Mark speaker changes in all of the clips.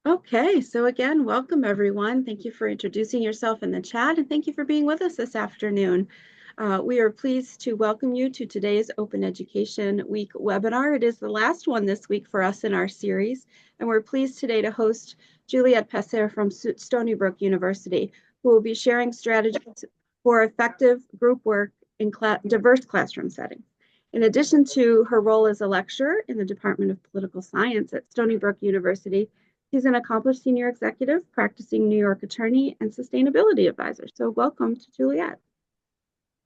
Speaker 1: Okay, so again, welcome everyone. Thank you for introducing yourself in the chat and thank you for being with us this afternoon. We are pleased to welcome you to today's Open Education Week webinar. It is the last one this week for us in our series, and we're pleased today to host Juliette from Stony Brook University, who will be sharing strategies for effective group work in diverse classroom settings. In addition to her role as a lecturer in the Department of Political Science at Stony Brook University, she's an accomplished senior executive, practicing New York attorney, and sustainability advisor. So welcome to Juliette.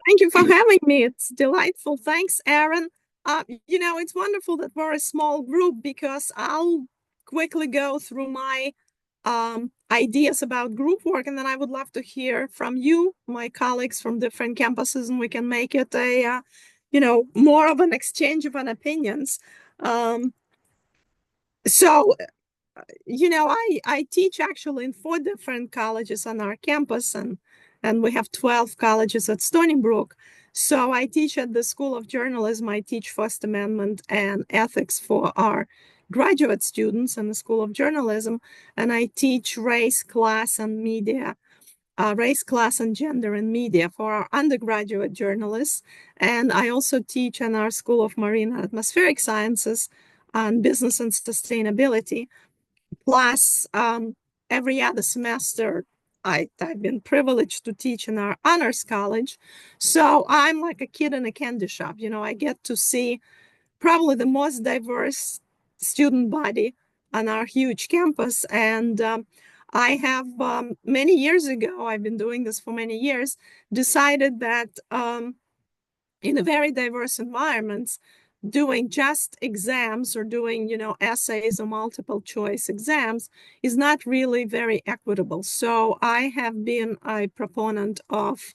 Speaker 2: Thank you for having me. It's delightful. Thanks, Aaron. It's wonderful that we're a small group because I'll quickly go through my ideas about group work, and then I would love to hear from you, my colleagues from different campuses, and we can make it more of an exchange of an opinions. Um, I teach actually in 4 different colleges on our campus, and we have 12 colleges at Stony Brook. So I teach at the School of Journalism. I teach First Amendment and ethics for our graduate students in the School of Journalism, and I teach race, class, and media. Race, class, and gender in media for our undergraduate journalists. And I also teach in our School of Marine and Atmospheric Sciences on business and sustainability. Plus, every other semester, I've been privileged to teach in our honors college. So I'm like a kid in a candy shop. I get to see probably the most diverse student body on our huge campus. And I have many years ago, I've been doing this for many years, decided that in a very diverse environments, doing just exams or doing, essays or multiple choice exams is not really very equitable. So I have been a proponent of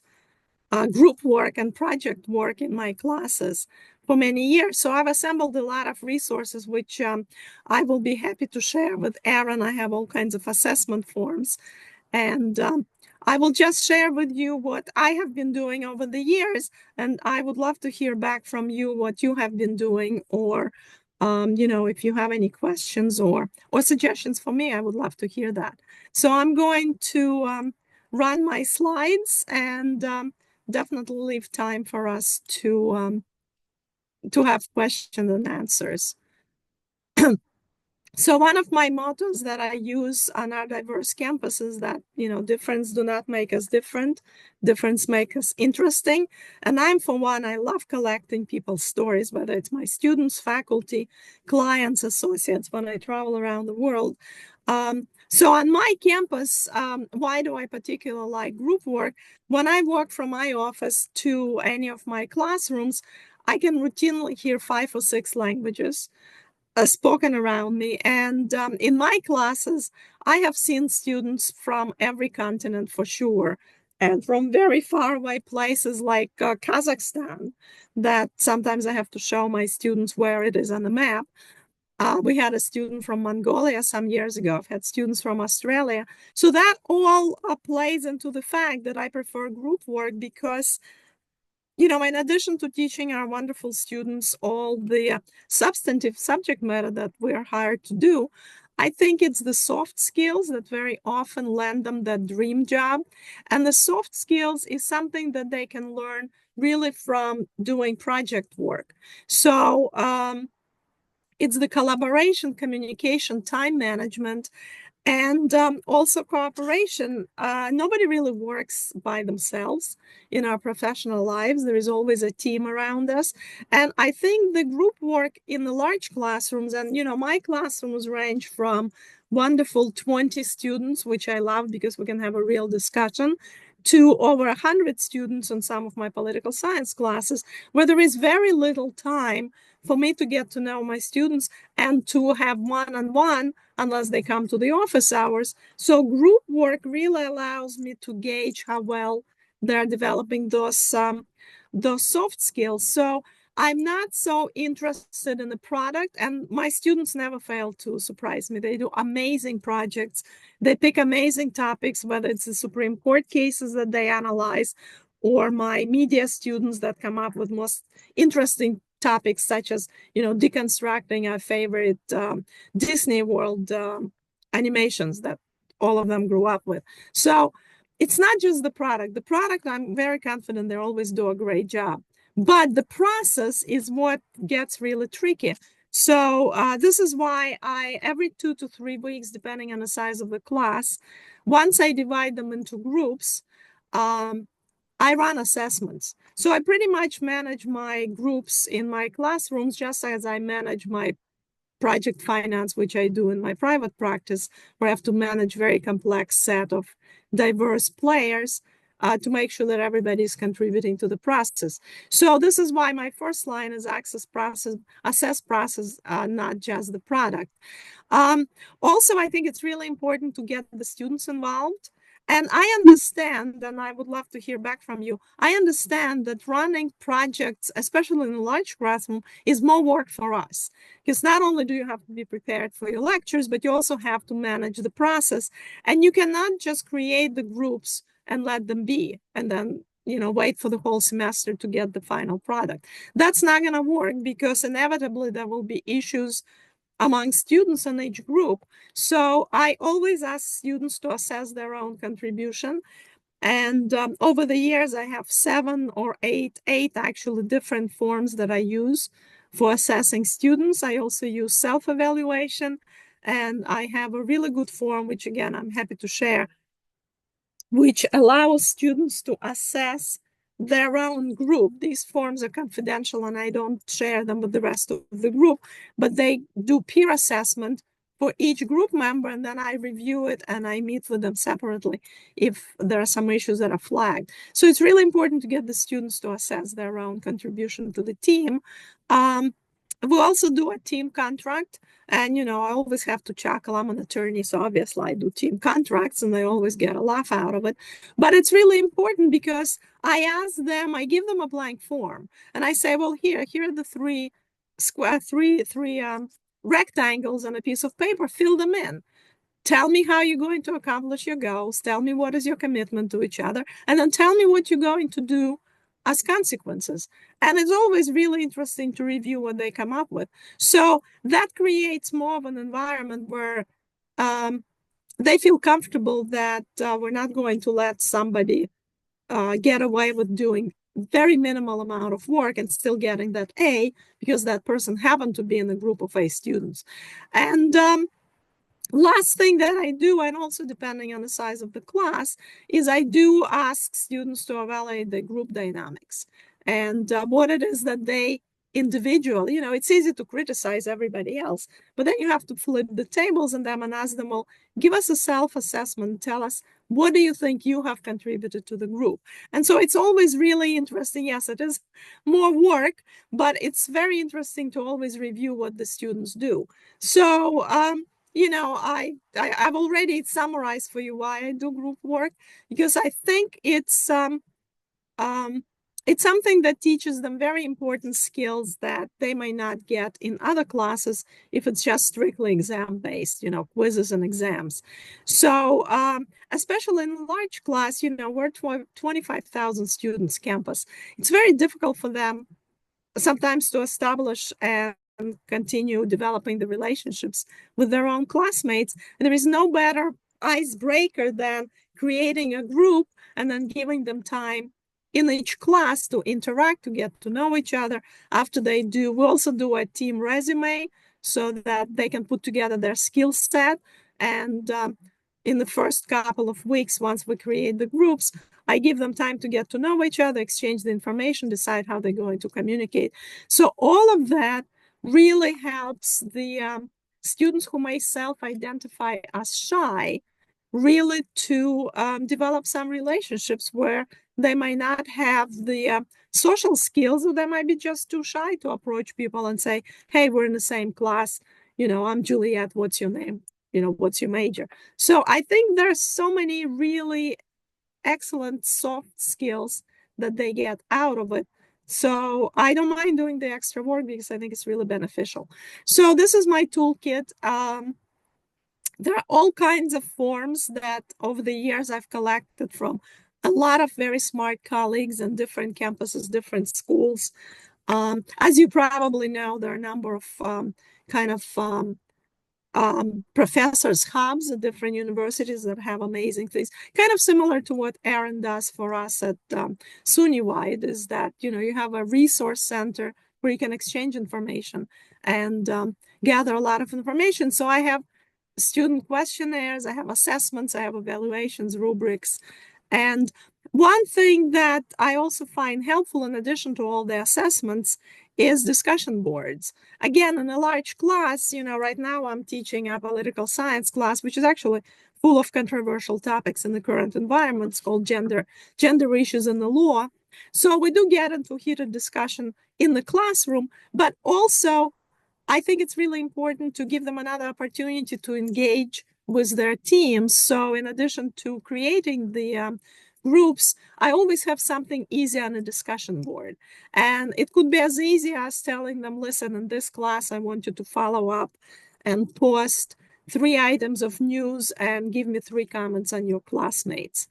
Speaker 2: group work and project work in my classes for many years. So I've assembled a lot of resources, which I will be happy to share with Aaron. I have all kinds of assessment forms, and I will just share with you what I have been doing over the years, and I would love to hear back from you what you have been doing, or if you have any questions or suggestions for me, I would love to hear that. So I'm going to run my slides and definitely leave time for us to have questions and answers. So one of my mottos that I use on our diverse campuses that, difference do not make us different, difference make us interesting. And I'm, for one, I love collecting people's stories, whether it's my students, faculty, clients, associates, when I travel around the world. So on my campus, why do I particularly like group work? When I walk from my office to any of my classrooms, I can routinely hear 5 or 6 languages spoken around me. And in my classes, I have seen students from every continent for sure, and from very far away places like Kazakhstan, that sometimes I have to show my students where it is on the map. We had a student from Mongolia some years ago. I've had students from Australia. So that all plays into the fact that I prefer group work because in addition to teaching our wonderful students all the substantive subject matter that we are hired to do, I think it's the soft skills that very often land them that dream job. And the soft skills is something that they can learn really from doing project work. So it's the collaboration, communication, time management, and also cooperation. Nobody really works by themselves in our professional lives. There is always a team around us. And I think the group work in the large classrooms, and my classrooms range from wonderful 20 students, which I love because we can have a real discussion, to over 100 students in some of my political science classes, where there is very little time for me to get to know my students and to have one-on-one unless they come to the office hours. So group work really allows me to gauge how well they're developing those soft skills. So I'm not so interested in the product, and my students never fail to surprise me. They do amazing projects. They pick amazing topics, whether it's the Supreme Court cases that they analyze, or my media students that come up with most interesting topics, such as, deconstructing our favorite Disney World animations that all of them grew up with. So it's not just the product. The product, I'm very confident they always do a great job. But the process is what gets really tricky. So this is why every 2 to 3 weeks, depending on the size of the class, once I divide them into groups, I run assessments. So I pretty much manage my groups in my classrooms just as I manage my project finance, which I do in my private practice, where I have to manage very complex set of diverse players to make sure that everybody is contributing to the process. So this is why my first line is assess process, not just the product. Also, I think it's really important to get the students involved. And I understand, and I would love to hear back from you. I understand that running projects, especially in a large classroom, is more work for us. Because not only do you have to be prepared for your lectures, but you also have to manage the process. And you cannot just create the groups and let them be, and then wait for the whole semester to get the final product. That's not going to work because inevitably there will be issues among students in each group. So I always ask students to assess their own contribution. And over the years, I have 7 or 8 actually different forms that I use for assessing students. I also use self-evaluation, and I have a really good form, which again, I'm happy to share, which allows students to assess their own group. These forms are confidential and I don't share them with the rest of the group, but they do peer assessment for each group member, and then I review it and I meet with them separately if there are some issues that are flagged. So it's really important to get the students to assess their own contribution to the team. We also do a team contract, and I always have to chuckle. I'm an attorney, so obviously I do team contracts and they always get a laugh out of it. But it's really important because I give them a blank form and I say, well, here are the three rectangles on a piece of paper, fill them in. Tell me how you're going to accomplish your goals. Tell me what is your commitment to each other. And then tell me what you're going to do as consequences. And it's always really interesting to review what they come up with. So that creates more of an environment where they feel comfortable that we're not going to let somebody get away with doing very minimal amount of work and still getting that A because that person happened to be in a group of A students. And last thing that I do, and also depending on the size of the class, is I do ask students to evaluate the group dynamics and what it is that they individually, it's easy to criticize everybody else, but then you have to flip the tables on them and ask them, well, give us a self-assessment. Tell us, what do you think you have contributed to the group? And so it's always really interesting. Yes, it is more work, but it's very interesting to always review what the students do. So, I've already summarized for you why I do group work, because I think it's something that teaches them very important skills that they may not get in other classes if it's just strictly exam-based, quizzes and exams. So especially in a large class, we're 25,000 students campus. It's very difficult for them sometimes to establish and continue developing the relationships with their own classmates. And there is no better icebreaker than creating a group and then giving them time in each class to interact, to get to know each other. After they do, we also do a team resume so that they can put together their skill set. And in the first couple of weeks, once we create the groups, I give them time to get to know each other, exchange the information, decide how they're going to communicate. So all of that really helps the students who may self-identify as shy really to develop some relationships where they might not have the social skills, or they might be just too shy to approach people and say, hey, we're in the same class. I'm Juliette. What's your name? What's your major? So I think there's so many really excellent soft skills that they get out of it. So I don't mind doing the extra work because I think it's really beneficial. So this is my toolkit. There are all kinds of forms that over the years I've collected from a lot of very smart colleagues in different campuses, different schools. As you probably know, there are a number of professors hubs at different universities that have amazing things, kind of similar to what Aaron does for us at SUNY wide, is that you have a resource center where you can exchange information and gather a lot of information. So I have student questionnaires, I have assessments, I have evaluations, rubrics. And one thing that I also find helpful in addition to all the assessments is discussion boards. Again, in a large class, right now I'm teaching a political science class, which is actually full of controversial topics in the current environment. It's called gender issues in the law. So we do get into heated discussion in the classroom, but also I think it's really important to give them another opportunity to engage with their teams. So in addition to creating the groups, I always have something easy on a discussion board. And it could be as easy as telling them, listen, in this class, I want you to follow up and post 3 items of news and give me 3 comments on your classmates.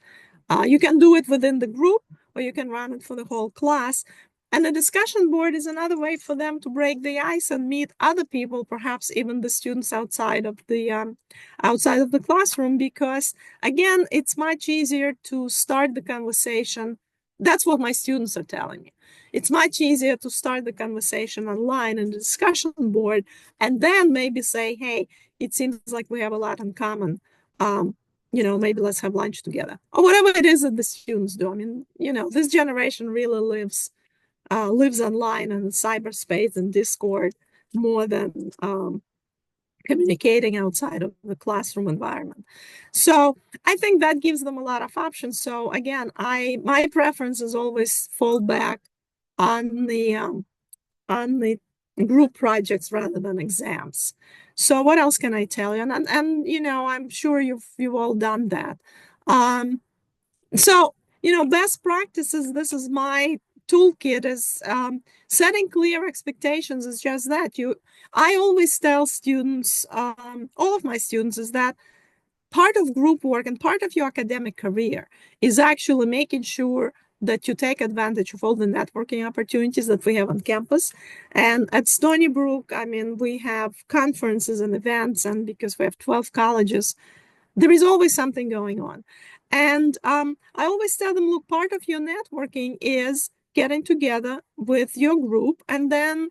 Speaker 2: You can do it within the group, or you can run it for the whole class. And the discussion board is another way for them to break the ice and meet other people, perhaps even the students outside of the classroom, because again, it's much easier to start the conversation. That's what my students are telling me. It's much easier to start the conversation online in the discussion board and then maybe say, hey, it seems like we have a lot in common. Maybe let's have lunch together, or whatever it is that the students do. I mean, this generation really lives online and in cyberspace and Discord more than communicating outside of the classroom environment. So I think that gives them a lot of options. So again, my preference is always fall back on the group projects rather than exams. So what else can I tell you? And I'm sure you've all done that. So best practices. This is my toolkit. Is setting clear expectations. Is just that I always tell students, all of my students, is that part of group work and part of your academic career is actually making sure that you take advantage of all the networking opportunities that we have on campus. And at Stony Brook, I mean, we have conferences and events, and because we have 12 colleges, there is always something going on. And I always tell them, look, part of your networking is getting together with your group and then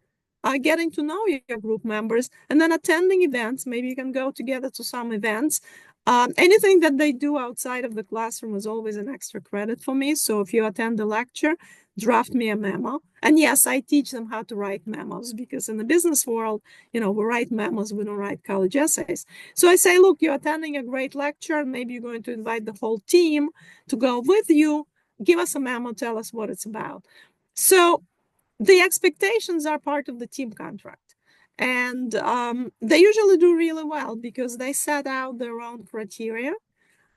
Speaker 2: getting to know your group members and then attending events. Maybe you can go together to some events. Anything that they do outside of the classroom is always an extra credit for me. So if you attend a lecture, draft me a memo. And yes, I teach them how to write memos, because in the business world, we write memos, we don't write college essays. So I say, look, you're attending a great lecture. Maybe you're going to invite the whole team to go with you. Give us a memo, tell us what it's about. So the expectations are part of the team contract. And they usually do really well because they set out their own criteria.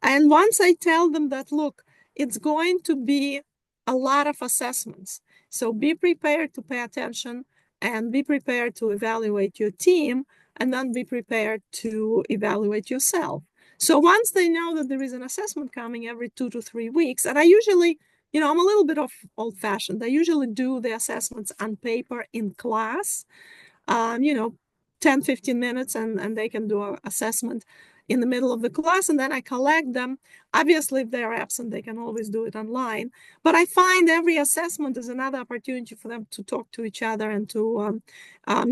Speaker 2: And once I tell them that, look, it's going to be a lot of assessments. So be prepared to pay attention and be prepared to evaluate your team, and then be prepared to evaluate yourself. So once they know that there is an assessment coming every 2 to 3 weeks, and I usually, I'm a little bit of old-fashioned. I usually do the assessments on paper in class, 10, 15 minutes, and they can do an assessment in the middle of the class, and then I collect them. Obviously, if they're absent, they can always do it online. But I find every assessment is another opportunity for them to talk to each other and to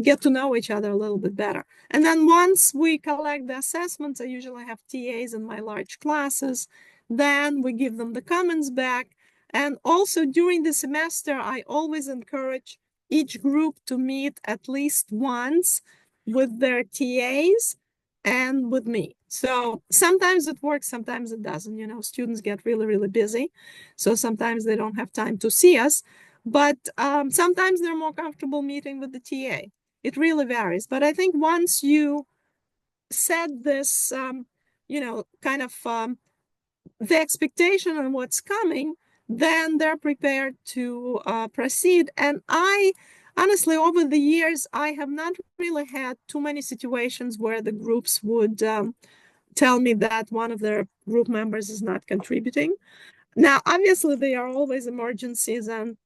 Speaker 2: get to know each other a little bit better. And then once we collect the assessments, I usually have TAs in my large classes. Then we give them the comments back. And also during the semester, I always encourage each group to meet at least once with their TAs and with me. So sometimes it works, sometimes it doesn't. Students get really, really busy. So sometimes they don't have time to see us. But sometimes they're more comfortable meeting with the TA. It really varies. But I think once you set this, kind of the expectation on what's coming, then they're prepared to proceed. And honestly, over the years, I have not really had too many situations where the groups would tell me that one of their group members is not contributing. Now, obviously, there are always emergencies, and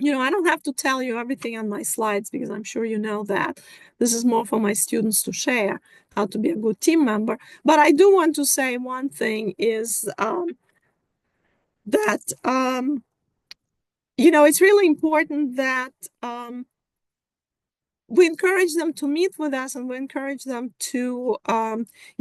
Speaker 2: I don't have to tell you everything on my slides because I'm sure you know that. This is more for my students to share how to be a good team member. But I do want to say one thing is that, it's really important that we encourage them to meet with us, and we encourage them to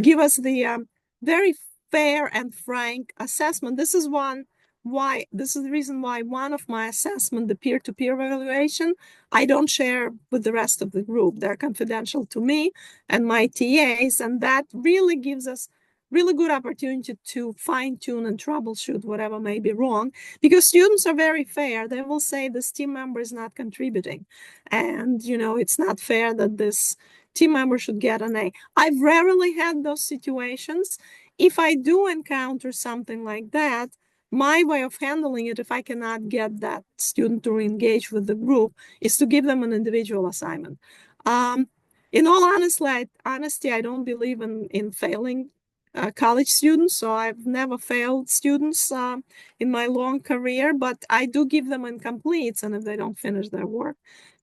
Speaker 2: give us the very fair and frank assessment. This is the reason why one of my assessment, the peer-to-peer evaluation, I don't share with the rest of the group. They're confidential to me and my TAs, and that really gives us really good opportunity to fine-tune and troubleshoot whatever may be wrong, because students are very fair. They will say this team member is not contributing, and it's not fair that this team member should get an A. I've rarely had those situations. If I do encounter something like that, my way of handling it, if I cannot get that student to engage with the group, is to give them an individual assignment. In all honesty, I don't believe in failing college students, so I've never failed students in my long career, but I do give them incompletes, and if they don't finish their work,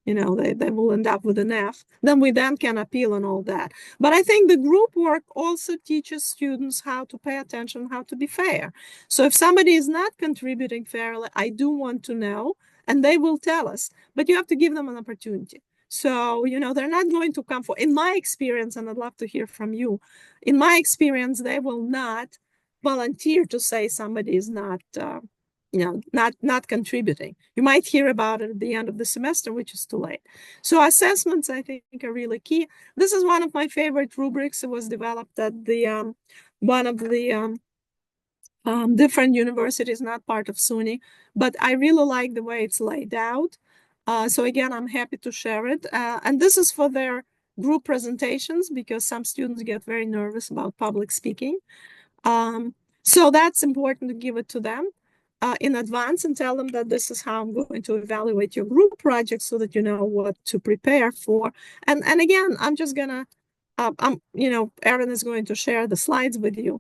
Speaker 2: they will end up with an F. Then we can appeal and all that. But I think the group work also teaches students how to pay attention, how to be fair. So if somebody is not contributing fairly, I do want to know, and they will tell us, but you have to give them an opportunity. So, they're not going to come in my experience, and I'd love to hear from you. In my experience, they will not volunteer to say somebody is not contributing. You might hear about it at the end of the semester, which is too late. So assessments, I think, are really key. This is one of my favorite rubrics. It was developed at the one of the different universities, not part of SUNY, but I really like the way it's laid out. So again, I'm happy to share it. And this is for their group presentations, because some students get very nervous about public speaking. So that's important to give it to them in advance and tell them that this is how I'm going to evaluate your group project, so that you know what to prepare for. And again, I'm just gonna, Erin is going to share the slides with you.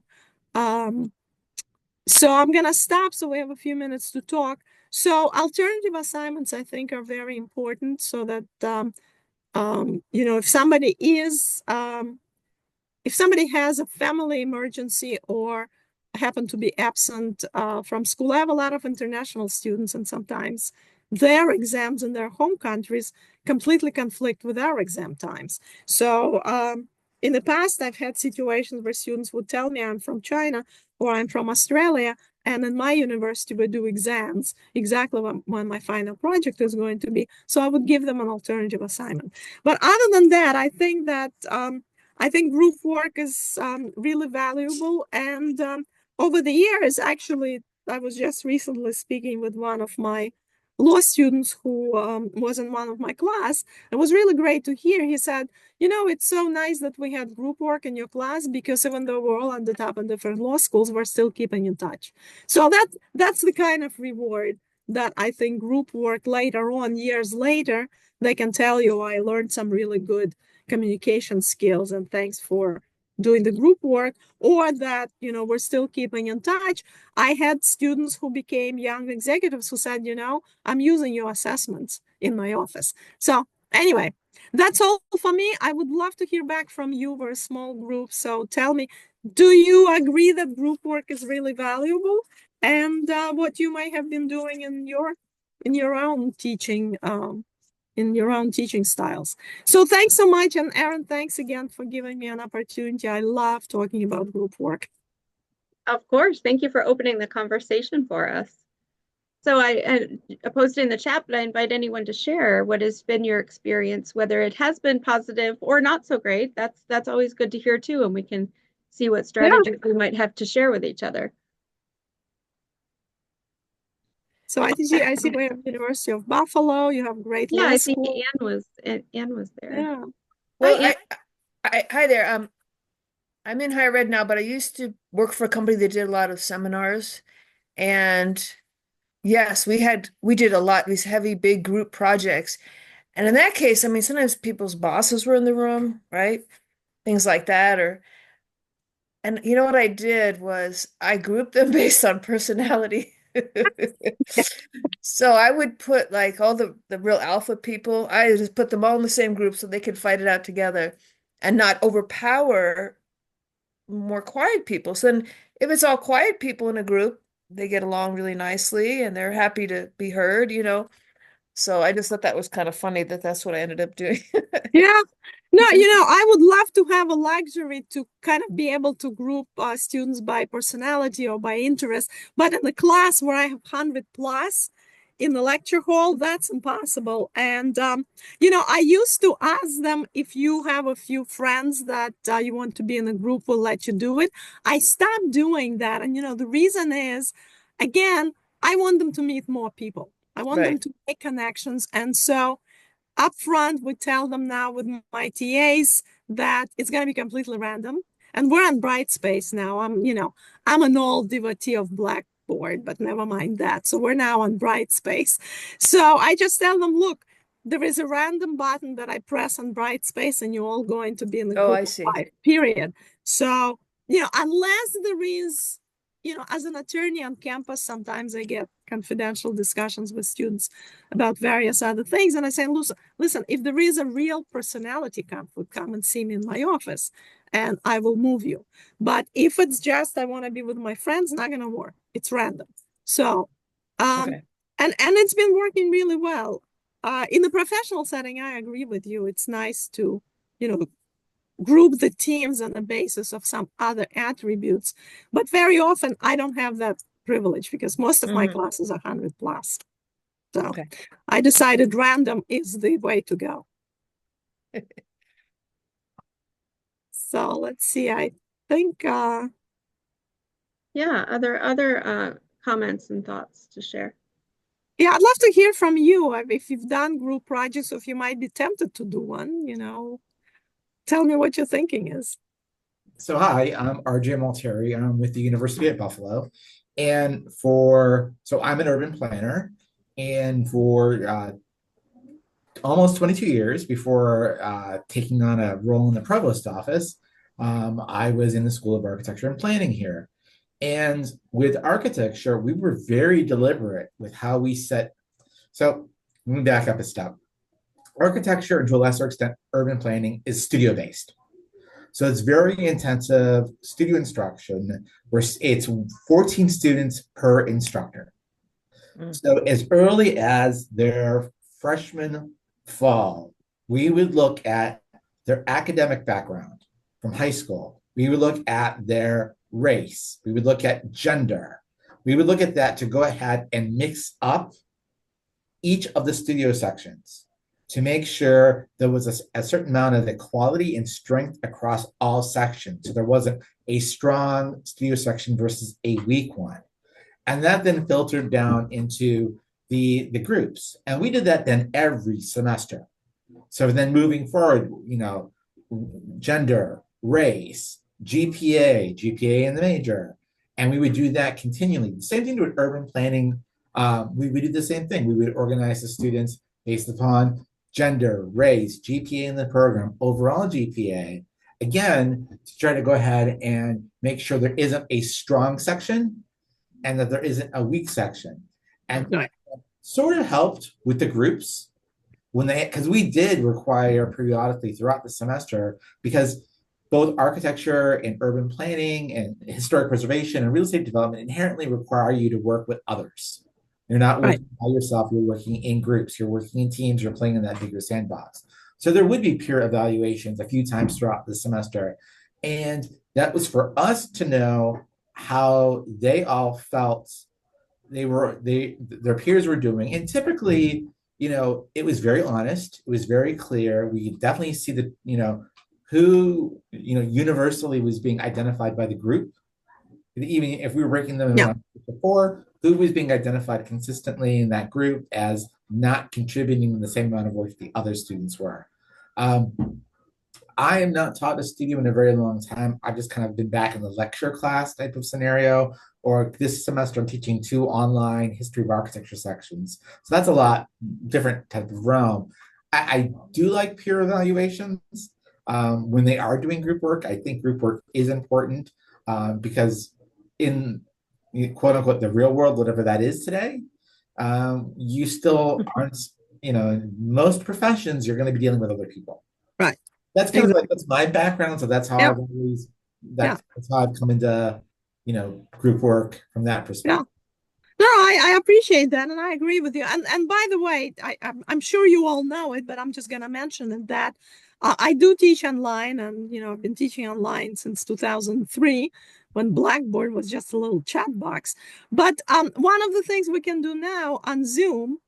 Speaker 2: So I'm gonna stop so we have a few minutes to talk. So alternative assignments, I think, are very important, so that if somebody has a family emergency or happen to be absent from school. I have a lot of international students, and sometimes their exams in their home countries completely conflict with our exam times. So in the past, I've had situations where students would tell me I'm from China or I'm from Australia, and in my university, we do exams exactly when my final project is going to be. So I would give them an alternative assignment. But other than that, I think group work is really valuable. And over the years, actually, I was just recently speaking with one of my law students who was in one of my class. It was really great to hear. He said, it's so nice that we had group work in your class, because even though we're all ended up in different law schools, we're still keeping in touch. So that's the kind of reward that I think group work later on, years later, they can tell you, I learned some really good communication skills, and thanks for doing the group work, or that we're still keeping in touch. I had students who became young executives who said, I'm using your assessments in my office. So anyway, that's all for me. I would love to hear back from you. We're a small group, so tell me, do you agree that group work is really valuable, and what you might have been doing in your own teaching in your own teaching styles. So thanks so much. And Erin, thanks again for giving me an opportunity. I love talking about group work.
Speaker 1: Of course. Thank you for opening the conversation for us. So I posted in the chat, but I invite anyone to share what has been your experience, whether it has been positive or not so great. That's always good to hear too, and we can see what strategies we might have to share with each other.
Speaker 2: So I see we have University of Buffalo. You have great law
Speaker 1: I think
Speaker 2: school.
Speaker 1: Anne was there.
Speaker 2: Yeah.
Speaker 3: Well,
Speaker 1: Hi,
Speaker 3: hi there. I'm in higher ed now, but I used to work for a company that did a lot of seminars. And yes, we did a lot, these heavy, big group projects. And in that case, I mean, sometimes people's bosses were in the room, right? Things like that. And you know what I did was I grouped them based on personality. So I would put like all the real alpha people, I just put them all in the same group so they could fight it out together and not overpower more quiet people. So then if it's all quiet people in a group, they get along really nicely and they're happy to be heard, you know. So I just thought that was kind of funny that that's what I ended up doing.
Speaker 2: Yeah. No, I would love to have a luxury to kind of be able to group students by personality or by interest. But in the class where I have 100 plus in the lecture hall, that's impossible. And, I used to ask them if you have a few friends that you want to be in a group, we'll let you do it. I stopped doing that. And, the reason is, again, I want them to meet more people. I want them
Speaker 3: Right.
Speaker 2: to make connections. And so, up front, we tell them now with my TAs that it's going to be completely random. And we're on Brightspace now. I'm an old devotee of Blackboard, but never mind that. So we're now on Brightspace. So I just tell them, look, there is a random button that I press on Brightspace and you're all going to be in the
Speaker 3: Oh,
Speaker 2: group
Speaker 3: I
Speaker 2: of
Speaker 3: see.
Speaker 2: 5, period. So, unless there is, as an attorney on campus, sometimes I get confidential discussions with students about various other things. And I say, listen, if there is a real personality conflict, come and see me in my office and I will move you. But if it's just I want to be with my friends, not going to work. It's random. So,
Speaker 3: Okay.
Speaker 2: and it's been working really well. In the professional setting, I agree with you. It's nice to, group the teams on the basis of some other attributes. But very often I don't have that privilege because most of my classes are 100 plus. So
Speaker 3: Okay.
Speaker 2: I decided random is the way to go. So let's see. I think
Speaker 1: Yeah, other comments and thoughts to share.
Speaker 2: yeah, I'd love to hear from you if you've done group projects or if you might be tempted to do one, tell me what your thinking is.
Speaker 4: So hi, I'm RJ Malteri. I'm with the University at Buffalo. And so I'm an urban planner. And for almost 22 years before taking on a role in the provost office, I was in the School of Architecture and Planning here. And with architecture, we were very deliberate with how we set. So let me back up a step. Architecture, and to a lesser extent, urban planning is studio based. So it's very intensive studio instruction where it's 14 students per instructor. So as early as their freshman fall, we would look at their academic background from high school. We would look at their race. We would look at gender. We would look at that to go ahead and mix up each of the studio sections to make sure there was a certain amount of equality and strength across all sections. So there wasn't a strong studio section versus a weak one. And that then filtered down into the groups. And we did that then every semester. So then moving forward, gender, race, GPA in the major. And we would do that continually. The same thing with urban planning. We would do the same thing. We would organize the students based upon gender, race, GPA in the program, overall GPA, again, to try to go ahead and make sure there isn't a strong section and that there isn't a weak section. And sort of helped with the groups because we did require periodically throughout the semester, because both architecture and urban planning and historic preservation and real estate development inherently require you to work with others. You're not working by yourself, you're working in groups, you're working in teams, you're playing in that bigger sandbox. So there would be peer evaluations a few times throughout the semester. And that was for us to know how they all felt their peers were doing. And typically, it was very honest, it was very clear. We could definitely see who, universally was being identified by the group. Even if we were breaking them in before, who was being identified consistently in that group as not contributing the same amount of work the other students were. I am not taught a studio in a very long time. I've just kind of been back in the lecture class type of scenario, or this semester I'm teaching 2 online history of architecture sections. So that's a lot different type of realm. I do like peer evaluations when they are doing group work. I think group work is important because quote unquote the real world, whatever that is today, you still aren't, in most professions, you're going to be dealing with other people.
Speaker 2: Right.
Speaker 4: That's kind of like, that's my background. So that's how
Speaker 2: Yeah.
Speaker 4: I've always,
Speaker 2: Yeah.
Speaker 4: that's how I've come into, group work from that
Speaker 2: Yeah.
Speaker 4: perspective.
Speaker 2: No, I appreciate that, and I agree with you. And by the way, I'm sure you all know it, but I'm just going to mention it that I do teach online, and I've been teaching online since 2003, when Blackboard was just a little chat box. But one of the things we can do now on Zoom,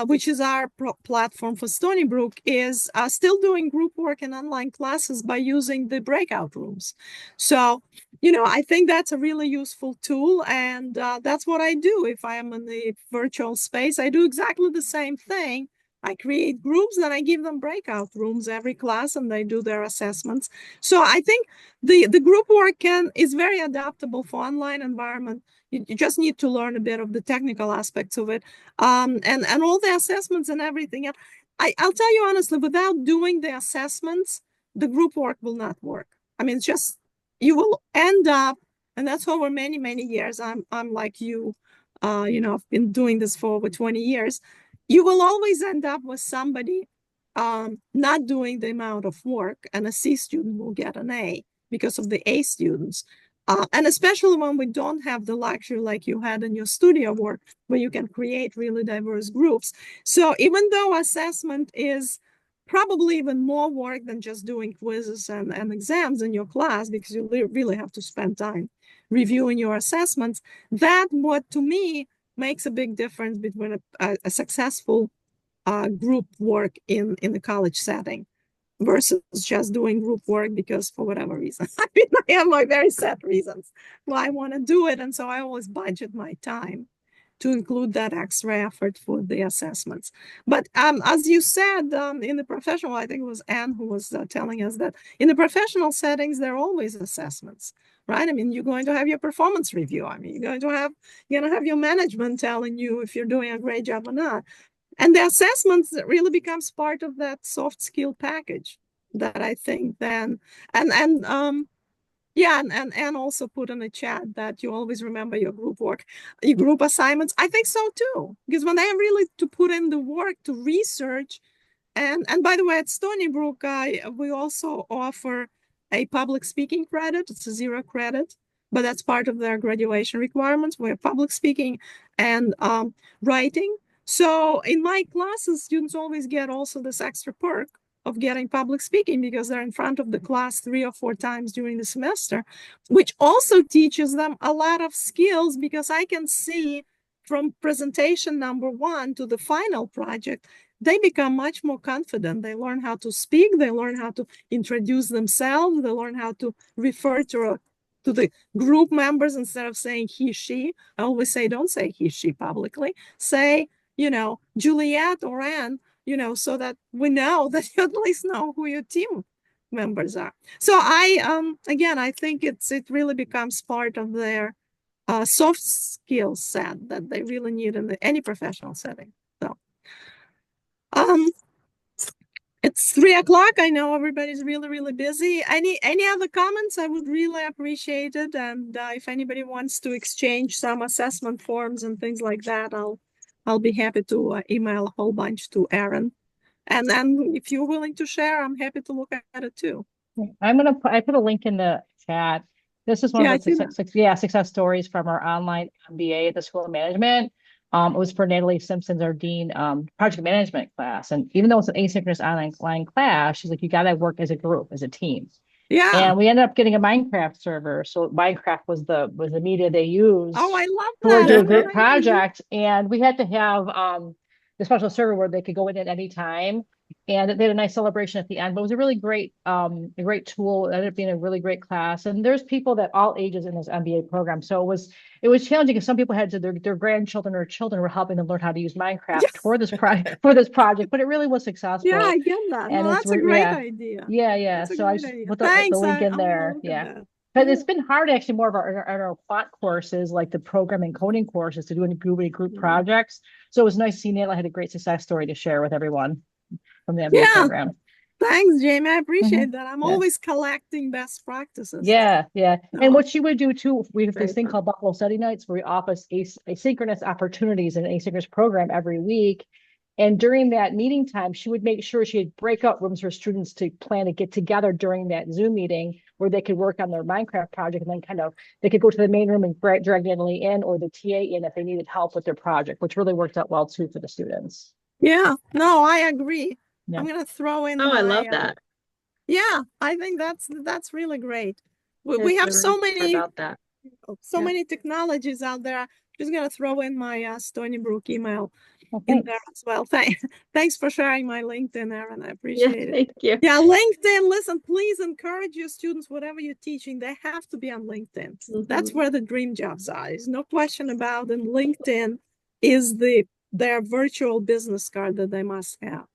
Speaker 2: which is our platform for Stony Brook, is still doing group work and online classes by using the breakout rooms. So I think that's a really useful tool, and that's what I do. If I am in the virtual space, I do exactly the same thing. I create groups, then I give them breakout rooms every class, and they do their assessments. So I think the group work is very adaptable for online environment. You just need to learn a bit of the technical aspects of it, and all the assessments and everything. I'll tell you honestly, without doing the assessments, the group work will not work. I mean, it's just you will end up, and that's over many, many years. I'm like you, I've been doing this for over 20 years. You will always end up with somebody not doing the amount of work, and a C student will get an A because of the A students. And especially when we don't have the luxury like you had in your studio work, where you can create really diverse groups. So even though assessment is probably even more work than just doing quizzes and exams in your class, because you really have to spend time reviewing your assessments, that what to me makes a big difference between a successful group work in the college setting versus just doing group work because for whatever reason. I mean, I have my very set reasons why I want to do it, and so I always budget my time to include that extra effort for the assessments. But as you said, in the professional, I think it was Anne who was telling us that in the professional settings, there are always assessments, right? I mean, you're going to have your performance review. I mean, you're going to have your management telling you if you're doing a great job or not. And the assessments really becomes part of that soft skill package that I think then, and also put in the chat that you always remember your group work, your group assignments. I think so too, because when I am really to put in the work to research, and by the way, at Stony Brook, we also offer a public speaking credit. It's a 0 credit, but that's part of their graduation requirements. We have public speaking and writing. So in my classes, students always get also this extra perk of getting public speaking because they're in front of the class 3 or 4 times during the semester, which also teaches them a lot of skills, because I can see from presentation number 1 to the final project, they become much more confident. They learn how to speak, they learn how to introduce themselves, they learn how to refer to the group members instead of saying he, she. I always say, don't say he, she publicly. Say, Juliette or Anne, so that we know that you at least know who your team members are. So I think it really becomes part of their soft skill set that they really need in any professional setting. So it's 3:00. I know everybody's really, really busy. Any other comments? I would really appreciate it. And if anybody wants to exchange some assessment forms and things like that, I'll be happy to email a whole bunch to Aaron. And then if you're willing to share, I'm happy to look at it too.
Speaker 5: I put a link in the chat. This is one of the success stories from our online MBA at the School of Management. It was for Natalie Simpson's, our dean, project management class. And even though it's an asynchronous online class, she's like, you got to work as a group, as a team.
Speaker 2: Yeah.
Speaker 5: And we ended up getting a Minecraft server. So Minecraft was the media they used.
Speaker 2: Oh, I love that.
Speaker 5: To do a group project. And we had to have the special server where they could go in at any time. And they had a nice celebration at the end, but it was a really great, a great tool. It ended up being a really great class. And there's people that all ages in this MBA program. So it was challenging because some people had to their grandchildren or children were helping them learn how to use Minecraft for this project, but it really was successful.
Speaker 2: Yeah, I get that. And that's a great idea.
Speaker 5: Yeah. So I just put the link in there. Yeah. But it's been hard, actually, more of our quant courses, like the programming coding courses, to do any group projects. So it was nice to see Natalie had a great success story to share with everyone from the MBA program.
Speaker 2: Thanks, Jamie. I
Speaker 5: Mhm.
Speaker 2: appreciate that. I'm
Speaker 5: Yeah.
Speaker 2: always collecting best practices.
Speaker 5: Yeah, yeah. And
Speaker 2: So,
Speaker 5: what she would do too, we have
Speaker 1: Very
Speaker 5: this thing
Speaker 1: fun.
Speaker 5: called Buffalo Study Nights where we offer asynchronous opportunities in an asynchronous program every week. And during that meeting time, she would make sure she had breakout rooms for students to plan to get together during that Zoom meeting where they could work on their Minecraft project and then kind of they could go to the main room and drag Natalie in or the TA in if they needed help with their project, which really worked out well too for the students.
Speaker 2: yeah, no, I agree.
Speaker 5: Yeah.
Speaker 2: I'm gonna throw in
Speaker 1: Oh, I love
Speaker 2: my
Speaker 1: that.
Speaker 2: yeah, I think that's really great. We
Speaker 1: Yes,
Speaker 2: have
Speaker 1: you're
Speaker 2: so
Speaker 1: right
Speaker 2: many
Speaker 1: about that. Yeah.
Speaker 2: many technologies out there. Just gonna throw in my Stony Brook email
Speaker 5: Well,
Speaker 2: in
Speaker 5: thanks.
Speaker 2: there as well. Thanks for sharing my LinkedIn, Erin. I
Speaker 1: Yeah,
Speaker 2: appreciate it.
Speaker 1: thank you.
Speaker 2: Yeah, LinkedIn. Listen, please encourage your students, whatever you're teaching, they have to be on LinkedIn. That's
Speaker 1: Mhm.
Speaker 2: where the dream jobs are. There's no question about it. And LinkedIn is their virtual business card that they must have.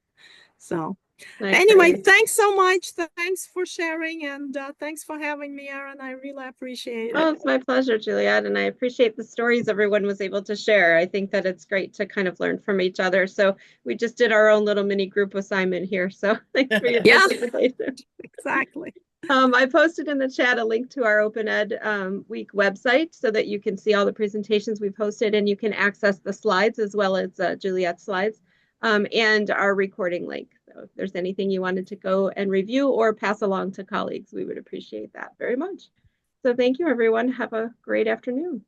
Speaker 2: So
Speaker 1: I
Speaker 2: anyway,
Speaker 1: agree.
Speaker 2: thanks so much. Thanks for sharing and thanks for having me, Erin. I really appreciate
Speaker 1: Oh,
Speaker 2: it.
Speaker 1: it's my pleasure, Juliette, and I appreciate the stories everyone was able to share. I think that it's great to kind of learn from each other. So we just did our own little mini group assignment here. So thanks for your
Speaker 2: Yeah,
Speaker 1: participation.
Speaker 2: exactly.
Speaker 1: I posted in the chat a link to our Open Ed Week website so that you can see all the presentations we've hosted and you can access the slides as well as Juliette's slides and our recording link. So if there's anything you wanted to go and review or pass along to colleagues, we would appreciate that very much. So thank you, everyone. Have a great afternoon.